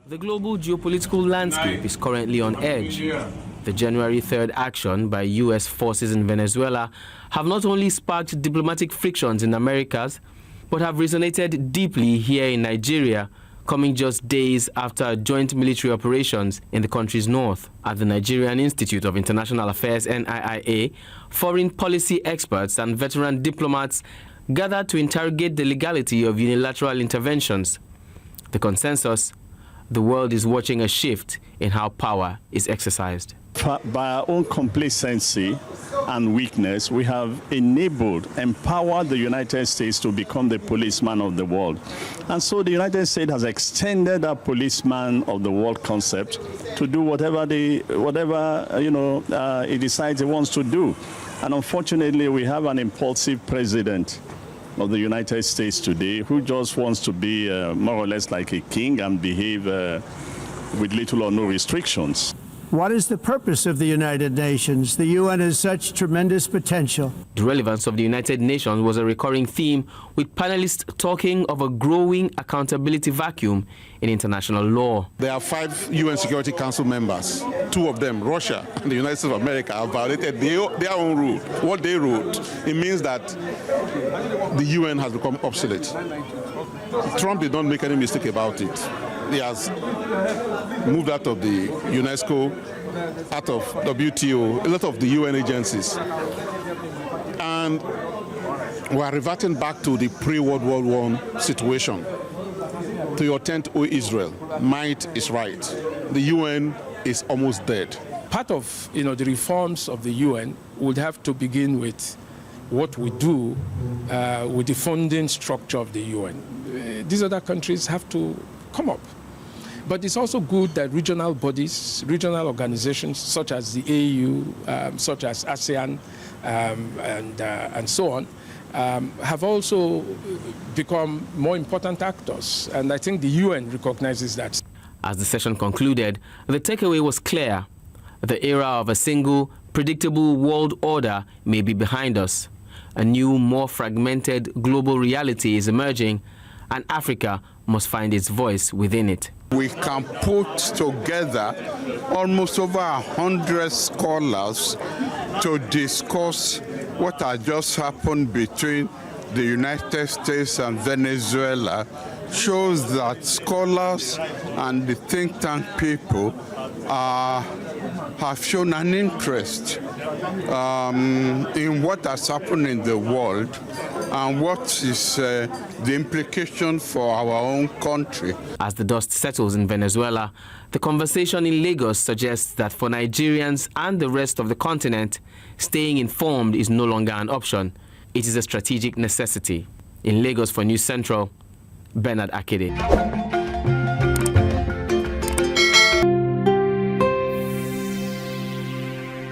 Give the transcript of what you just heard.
The global geopolitical landscape is currently on edge. The January 3rd action by U.S. forces in Venezuela have not only sparked diplomatic frictions in Americas, but have resonated deeply here in Nigeria, coming just days after joint military operations in the country's north. At the Nigerian Institute of International Affairs, NIIA, foreign policy experts and veteran diplomats gathered to interrogate the legality of unilateral interventions. The consensus: the world is watching a shift in how power is exercised. By our own complacency and weakness, we have empowered the United States to become the policeman of the world. And so the United States has extended that policeman of the world concept to do whatever it decides it wants to do. And unfortunately, we have an impulsive president of the United States today who just wants to be more or less like a king and behave with little or no restrictions. What is the purpose of the United Nations? The UN has such tremendous potential. The relevance of the United Nations was a recurring theme, with panelists talking of a growing accountability vacuum in international law. There are 5 UN Security Council members. 2 of them, Russia and the United States of America, have violated their own rule. What they wrote, it means that the UN has become obsolete. Trump did not make any mistake about it. He has moved out of the UNESCO, out of WTO, a lot of the UN agencies. And we are reverting back to the pre-World War I situation. To your tent, O Israel, might is right. The UN is almost dead. Part of the reforms of the UN would have to begin with what we do with the funding structure of the UN. These other countries have to come up. But it's also good that regional bodies, regional organizations such as the AU, such as ASEAN, and so on, have also become more important actors. And I think the UN recognizes that. As the session concluded, the takeaway was clear. The era of a single, predictable world order may be behind us. A new, more fragmented global reality is emerging, and Africa must find its voice within it. We can put together almost over 100 scholars to discuss what has just happened between the United States and Venezuela. Shows that scholars and the think tank people have shown an interest in what has happened in the world and what is the implication for our own country. As the dust settles in Venezuela, the conversation in Lagos suggests that for Nigerians and the rest of the continent, staying informed is no longer an option. It is a strategic necessity. In Lagos for News Central, Akede.